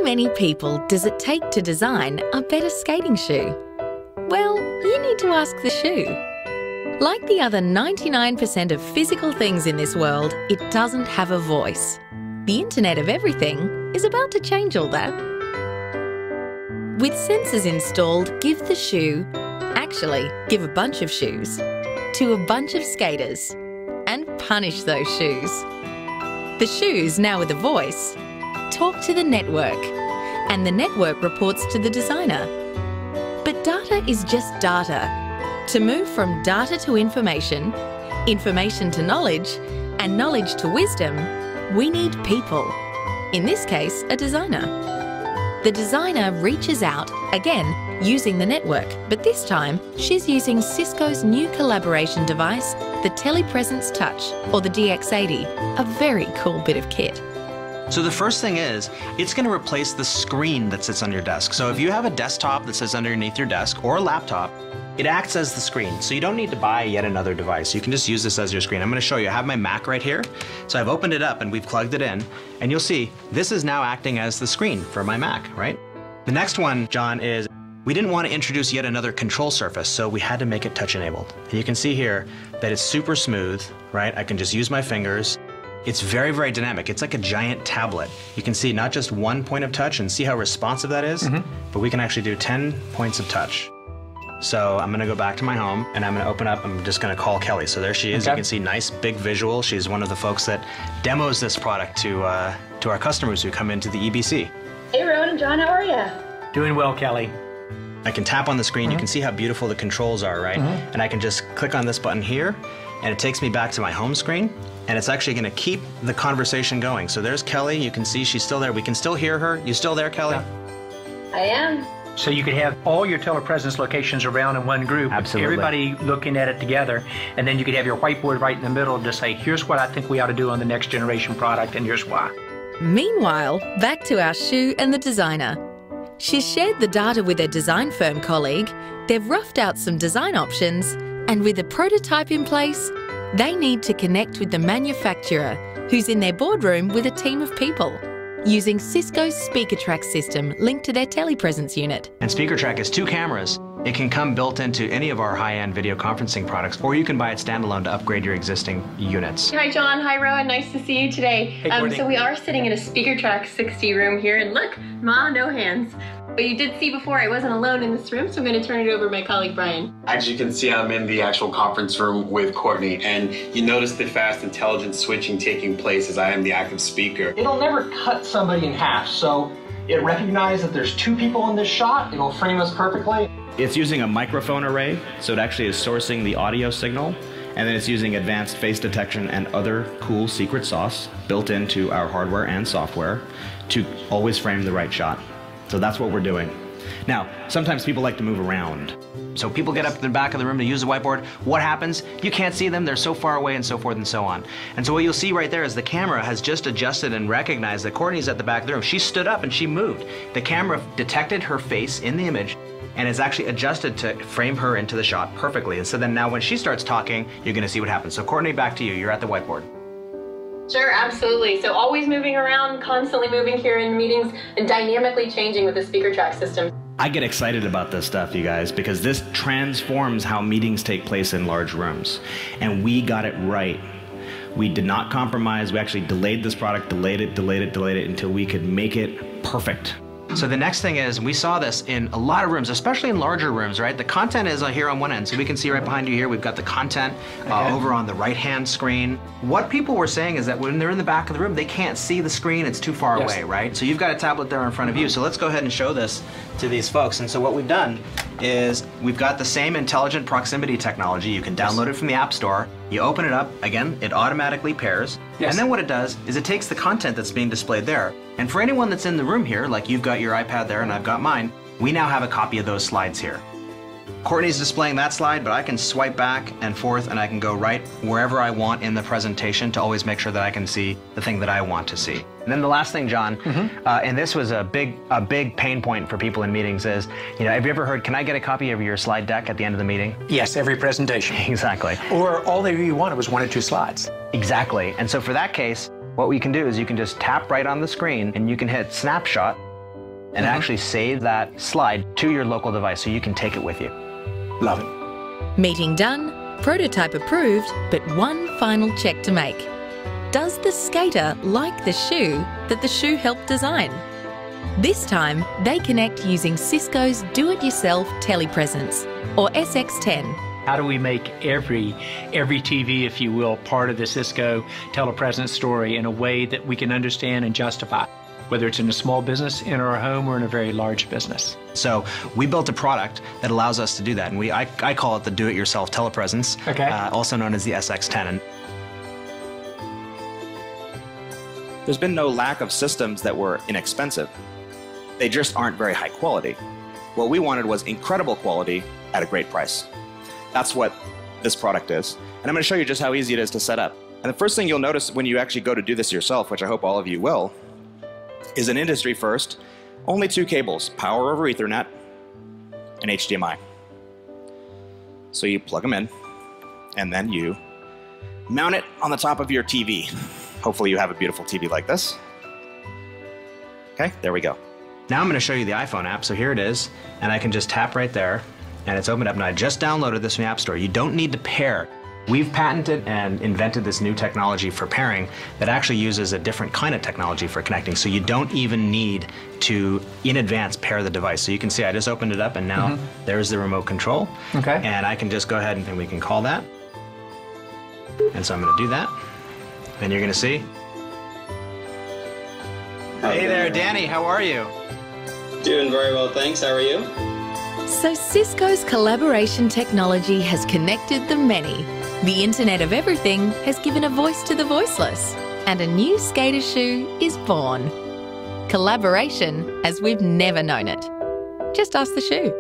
How many people does it take to design a better skating shoe? Well, you need to ask the shoe. Like the other 99% of physical things in this world, it doesn't have a voice. The Internet of Everything is about to change all that. With sensors installed, give the shoe, actually, give a bunch of shoes, to a bunch of skaters and punish those shoes. The shoes, now with a voice, talk to the network, and the network reports to the designer. But data is just data. To move from data to information, information to knowledge, and knowledge to wisdom, we need people. In this case, a designer. The designer reaches out, again, using the network, but this time she's using Cisco's new collaboration device, the Telepresence Touch, or the DX80, a very cool bit of kit. So the first thing is, it's going to replace the screen that sits on your desk. So if you have a desktop that sits underneath your desk or a laptop, it acts as the screen. So you don't need to buy yet another device. You can just use this as your screen. I'm going to show you. I have my Mac right here. So I've opened it up and we've plugged it in. And you'll see this is now acting as the screen for my Mac, right? The next one, John, is we didn't want to introduce yet another control surface, so we had to make it touch enabled. And you can see here that it's super smooth, right? I can just use my fingers. It's very, very dynamic. It's like a giant tablet. You can see not just one point of touch and see how responsive that is, but we can actually do 10 points of touch. So I'm gonna go back to my home and I'm gonna open up, I'm just gonna call Kelly. So there she is, You can see nice big visual. She's one of the folks that demos this product to our customers who come into the EBC. Hey Rowan and John, how are you? Doing well, Kelly. I can tap on the screen, you can see how beautiful the controls are, right? And I can just click on this button here and it takes me back to my home screen. And it's actually going to keep the conversation going. So there's Kelly. You can see she's still there. We can still hear her. You still there, Kelly? I am. So you could have all your telepresence locations around in one group. Absolutely. Everybody looking at it together. And then you could have your whiteboard right in the middle to say, here's what I think we ought to do on the next generation product, and here's why. Meanwhile, back to our shoe and the designer. She's shared the data with her design firm colleague, they've roughed out some design options, and with a prototype in place, they need to connect with the manufacturer, who's in their boardroom with a team of people, using Cisco's SpeakerTrack system linked to their telepresence unit. And SpeakerTrack is 2 cameras. It can come built into any of our high-end video conferencing products, or you can buy it standalone to upgrade your existing units. Hi John, hi Rowan, nice to see you today. Hey, so we are sitting in a SpeakerTrack 60 room here, and look, no hands. But you did see before I wasn't alone in this room, so I'm going to turn it over to my colleague Brian. As you can see, I'm in the actual conference room with Courtney, and you notice the fast, intelligent switching taking place as I am the active speaker. It'll never cut somebody in half, so it recognizes that there's 2 people in this shot. It'll frame us perfectly. It's using a microphone array, so it actually is sourcing the audio signal, and then it's using advanced face detection and other cool secret sauce built into our hardware and software to always frame the right shot. So that's what we're doing. Now, sometimes people like to move around. So people get up to the back of the room to use the whiteboard. What happens? You can't see them, they're so far away, and so forth and so on. And so what you'll see right there is the camera has just adjusted and recognized that Courtney's at the back of the room. She stood up and she moved. The camera detected her face in the image and it's actually adjusted to frame her into the shot perfectly. And so then now when she starts talking, you're gonna see what happens. So Courtney, back to you, you're at the whiteboard. Sure, absolutely. So always moving around, constantly moving here in meetings, and dynamically changing with the SpeakerTrack system. I get excited about this stuff, you guys, because this transforms how meetings take place in large rooms. And we got it right. We did not compromise. We actually delayed this product, delayed it until we could make it perfect. So the next thing is, we saw this in a lot of rooms, especially in larger rooms, right? The content is here on one end. So we can see right behind you here, we've got the content over on the right-hand screen. What people were saying is that when they're in the back of the room, they can't see the screen, it's too far away, right? So you've got a tablet there in front of you. So let's go ahead and show this to these folks. And so what we've done is we've got the same intelligent proximity technology. You can download it from the App Store. You open it up, again, it automatically pairs. And then what it does is it takes the content that's being displayed there. And for anyone that's in the room here, like you've got your iPad there and I've got mine, we now have a copy of those slides here. Courtney's displaying that slide, but I can swipe back and forth and I can go right wherever I want in the presentation to always make sure that I can see the thing that I want to see. And then the last thing, John, and this was a big pain point for people in meetings is, have you ever heard, can I get a copy of your slide deck at the end of the meeting? Yes, every presentation. Exactly. Or all that you wanted was 1 or 2 slides. Exactly. And so for that case, what we can do is you can just tap right on the screen and you can hit snapshot and actually save that slide to your local device so you can take it with you. Love it. Meeting done, prototype approved, but one final check to make. Does the skater like the shoe that the shoe helped design? This time, they connect using Cisco's do-it-yourself telepresence, or SX10. How do we make every TV, if you will, part of the Cisco telepresence story in a way that we can understand and justify, whether it's in a small business, in our home, or in a very large business? So we built a product that allows us to do that, and I call it the do-it-yourself telepresence, also known as the SX10. There's been no lack of systems that were inexpensive. They just aren't very high quality. What we wanted was incredible quality at a great price. That's what this product is. And I'm going to show you just how easy it is to set up. And the first thing you'll notice when you actually go to do this yourself, which I hope all of you will, is an industry first, only 2 cables, power over Ethernet and HDMI. So you plug them in, and then you mount it on the top of your TV. Hopefully you have a beautiful TV like this. Okay, there we go. Now I'm going to show you the iPhone app, so here it is, and I can just tap right there, and it's opened up. Now I just downloaded this from the App Store. You don't need to pair. We've patented and invented this new technology for pairing that actually uses a different kind of technology for connecting, so you don't even need to, in advance, pair the device. So you can see I just opened it up, and now there's the remote control. Okay. And I can just go ahead and we can call that. And so I'm going to do that, and you're going to see. Hey there, Danny, how are you? Doing very well, thanks. How are you? So Cisco's collaboration technology has connected the many. The Internet of Everything has given a voice to the voiceless, and a new skater shoe is born. Collaboration as we've never known it. Just ask the shoe.